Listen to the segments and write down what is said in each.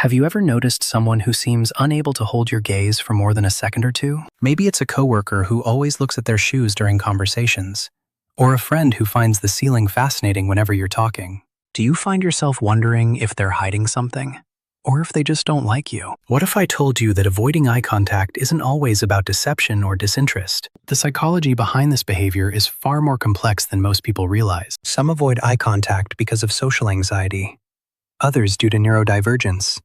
Have you ever noticed someone who seems unable to hold your gaze for more than a second or two? Maybe it's a coworker who always looks at their shoes during conversations, or a friend who finds the ceiling fascinating whenever you're talking. Do you find yourself wondering if they're hiding something? Or if they just don't like you? What if I told you that avoiding eye contact isn't always about deception or disinterest? The psychology behind this behavior is far more complex than most people realize. Some avoid eye contact because of social anxiety, others due to neurodivergence,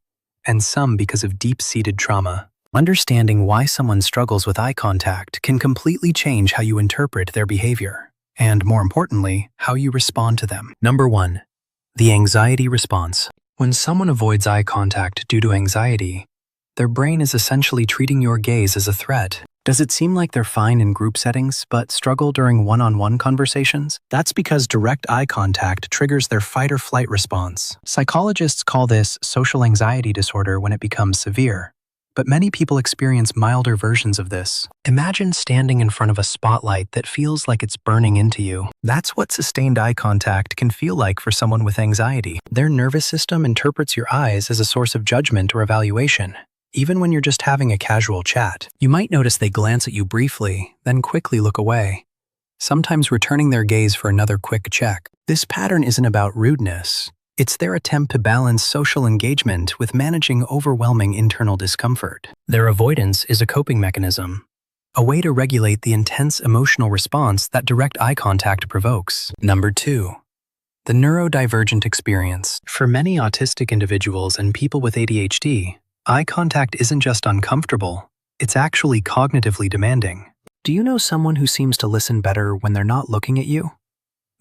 and some because of deep-seated trauma. Understanding why someone struggles with eye contact can completely change how you interpret their behavior, and more importantly, how you respond to them. Number 1. The anxiety response. When someone avoids eye contact due to anxiety, their brain is essentially treating your gaze as a threat. Does it seem like they're fine in group settings but struggle during one-on-one conversations? That's because direct eye contact triggers their fight or flight response. Psychologists call this social anxiety disorder when it becomes severe, but many people experience milder versions of this. Imagine standing in front of a spotlight that feels like it's burning into you. That's what sustained eye contact can feel like for someone with anxiety. Their nervous system interprets your eyes as a source of judgment or evaluation, even when you're just having a casual chat. You might notice they glance at you briefly, then quickly look away, sometimes returning their gaze for another quick check. This pattern isn't about rudeness. It's their attempt to balance social engagement with managing overwhelming internal discomfort. Their avoidance is a coping mechanism, a way to regulate the intense emotional response that direct eye contact provokes. Number 2. The neurodivergent experience. For many autistic individuals and people with ADHD, eye contact isn't just uncomfortable, it's actually cognitively demanding. Do you know someone who seems to listen better when they're not looking at you?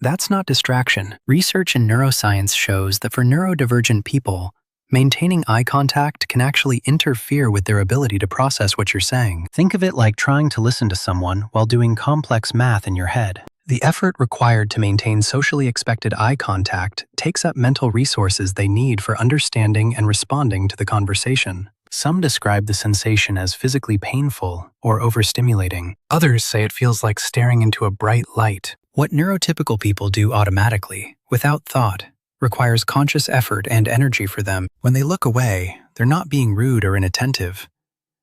That's not distraction. Research in neuroscience shows that for neurodivergent people, maintaining eye contact can actually interfere with their ability to process what you're saying. Think of it like trying to listen to someone while doing complex math in your head. The effort required to maintain socially expected eye contact takes up mental resources they need for understanding and responding to the conversation. Some describe the sensation as physically painful or overstimulating. Others say it feels like staring into a bright light. What neurotypical people do automatically, without thought, requires conscious effort and energy for them. When they look away, they're not being rude or inattentive.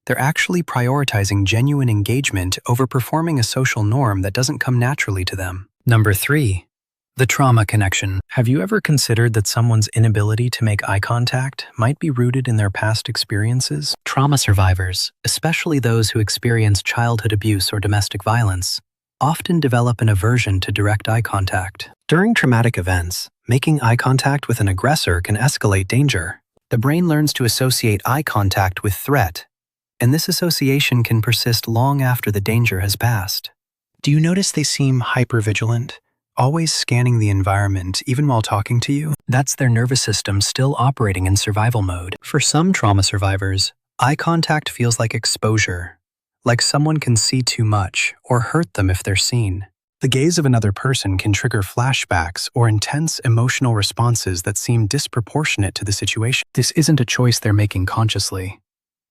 They're actually prioritizing genuine engagement over performing a social norm that doesn't come naturally to them. Number 3. The trauma connection. Have you ever considered that someone's inability to make eye contact might be rooted in their past experiences? Trauma survivors, especially those who experience childhood abuse or domestic violence, often develop an aversion to direct eye contact. During traumatic events, making eye contact with an aggressor can escalate danger. The brain learns to associate eye contact with threat, and this association can persist long after the danger has passed. Do you notice they seem hypervigilant, always scanning the environment even while talking to you? That's their nervous system still operating in survival mode. For some trauma survivors, eye contact feels like exposure, like someone can see too much or hurt them if they're seen. The gaze of another person can trigger flashbacks or intense emotional responses that seem disproportionate to the situation. This isn't a choice they're making consciously.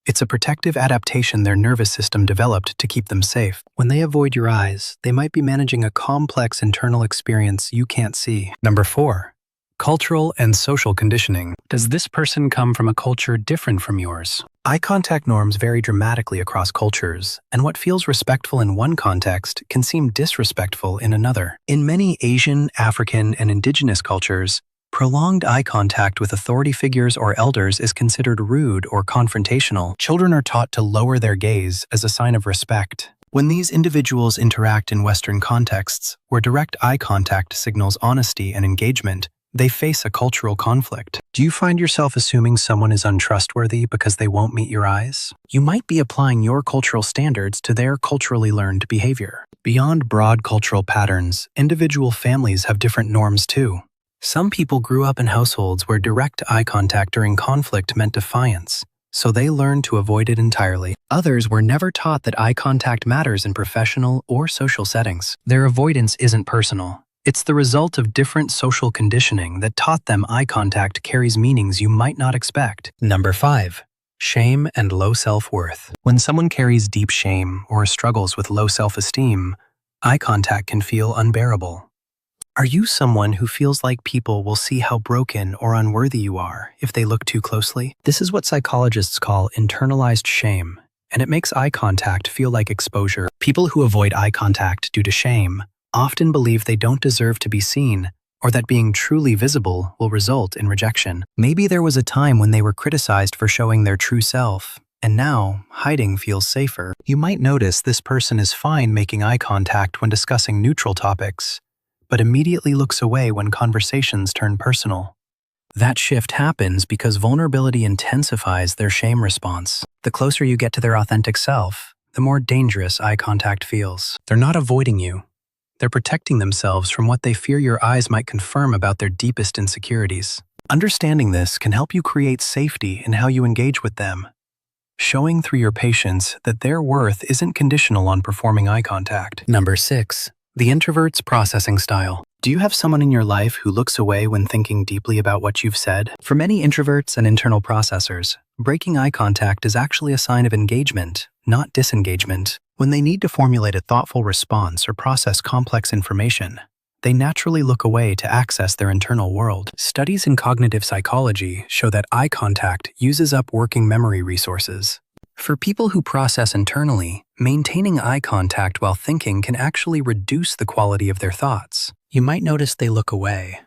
It's a protective adaptation their nervous system developed to keep them safe. When they avoid your eyes, they might be managing a complex internal experience you can't see. Number 4. Cultural and social conditioning. Does this person come from a culture different from yours? Eye contact norms vary dramatically across cultures, and what feels respectful in one context can seem disrespectful in another. In many Asian, African, and indigenous cultures, prolonged eye contact with authority figures or elders is considered rude or confrontational. Children are taught to lower their gaze as a sign of respect. When these individuals interact in Western contexts, where direct eye contact signals honesty and engagement, they face a cultural conflict. Do you find yourself assuming someone is untrustworthy because they won't meet your eyes? You might be applying your cultural standards to their culturally learned behavior. Beyond broad cultural patterns, individual families have different norms too. Some people grew up in households where direct eye contact during conflict meant defiance, so they learned to avoid it entirely. Others were never taught that eye contact matters in professional or social settings. Their avoidance isn't personal. It's the result of different social conditioning that taught them eye contact carries meanings you might not expect. Number 5. Shame and low self-worth. When someone carries deep shame or struggles with low self-esteem, eye contact can feel unbearable. Are you someone who feels like people will see how broken or unworthy you are if they look too closely? This is what psychologists call internalized shame, and it makes eye contact feel like exposure. People who avoid eye contact due to shame often believe they don't deserve to be seen, or that being truly visible will result in rejection. Maybe there was a time when they were criticized for showing their true self, and now hiding feels safer. You might notice this person is fine making eye contact when discussing neutral topics, but immediately looks away when conversations turn personal. That shift happens because vulnerability intensifies their shame response. The closer you get to their authentic self, the more dangerous eye contact feels. They're not avoiding you. They're protecting themselves from what they fear your eyes might confirm about their deepest insecurities. Understanding this can help you create safety in how you engage with them, showing through your patience that their worth isn't conditional on performing eye contact. Number 6. The introvert's processing style. Do you have someone in your life who looks away when thinking deeply about what you've said? For many introverts and internal processors, breaking eye contact is actually a sign of engagement, not disengagement. When they need to formulate a thoughtful response or process complex information, they naturally look away to access their internal world. Studies in cognitive psychology show that eye contact uses up working memory resources. For people who process internally, maintaining eye contact while thinking can actually reduce the quality of their thoughts. You might notice they look away,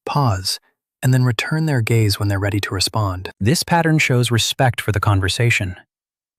pause, and then return their gaze when they're ready to respond. This pattern shows respect for the conversation.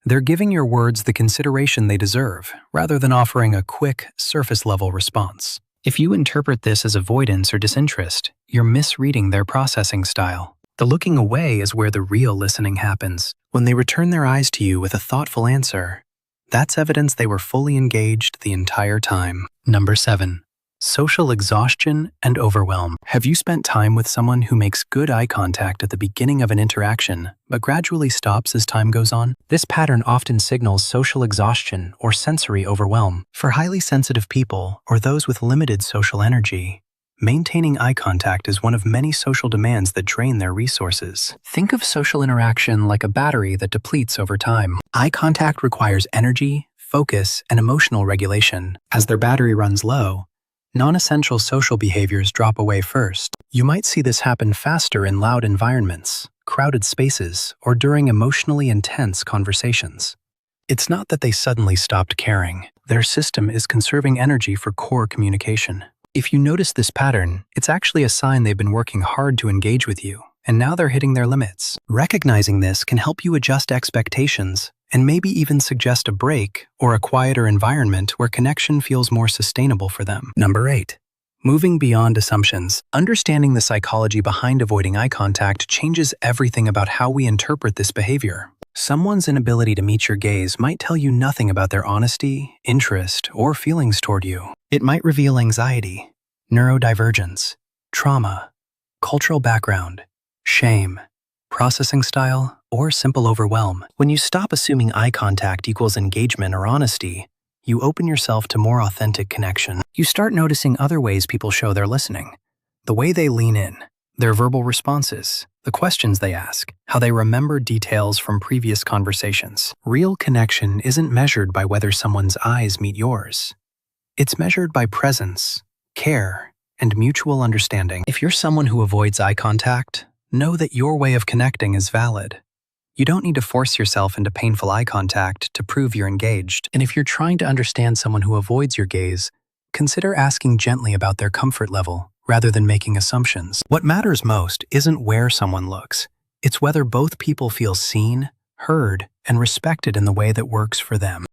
They're giving your words the consideration they deserve, rather than offering a quick, surface-level response. If you interpret this as avoidance or disinterest, you're misreading their processing style. The looking away is where the real listening happens. When they return their eyes to you with a thoughtful answer, that's evidence they were fully engaged the entire time. Number 7. Social exhaustion and overwhelm. Have you spent time with someone who makes good eye contact at the beginning of an interaction, but gradually stops as time goes on? This pattern often signals social exhaustion or sensory overwhelm. For highly sensitive people or those with limited social energy, maintaining eye contact is one of many social demands that drain their resources. Think of social interaction like a battery that depletes over time. Eye contact requires energy, focus, and emotional regulation. As their battery runs low, non-essential social behaviors drop away first. You might see this happen faster in loud environments, crowded spaces, or during emotionally intense conversations. It's not that they suddenly stopped caring. Their system is conserving energy for core communication. If you notice this pattern, it's actually a sign they've been working hard to engage with you, and now they're hitting their limits. Recognizing this can help you adjust expectations and maybe even suggest a break or a quieter environment where connection feels more sustainable for them. Number 8. Moving beyond assumptions. Understanding the psychology behind avoiding eye contact changes everything about how we interpret this behavior. Someone's inability to meet your gaze might tell you nothing about their honesty, interest, or feelings toward you. It might reveal anxiety, neurodivergence, trauma, cultural background, shame, processing style, or simple overwhelm. When you stop assuming eye contact equals engagement or honesty, you open yourself to more authentic connection. You start noticing other ways people show they're listening. The way they lean in, their verbal responses, the questions they ask, how they remember details from previous conversations. Real connection isn't measured by whether someone's eyes meet yours. It's measured by presence, care, and mutual understanding. If you're someone who avoids eye contact, know that your way of connecting is valid. You don't need to force yourself into painful eye contact to prove you're engaged. And if you're trying to understand someone who avoids your gaze, consider asking gently about their comfort level rather than making assumptions. What matters most isn't where someone looks. It's whether both people feel seen, heard, and respected in the way that works for them.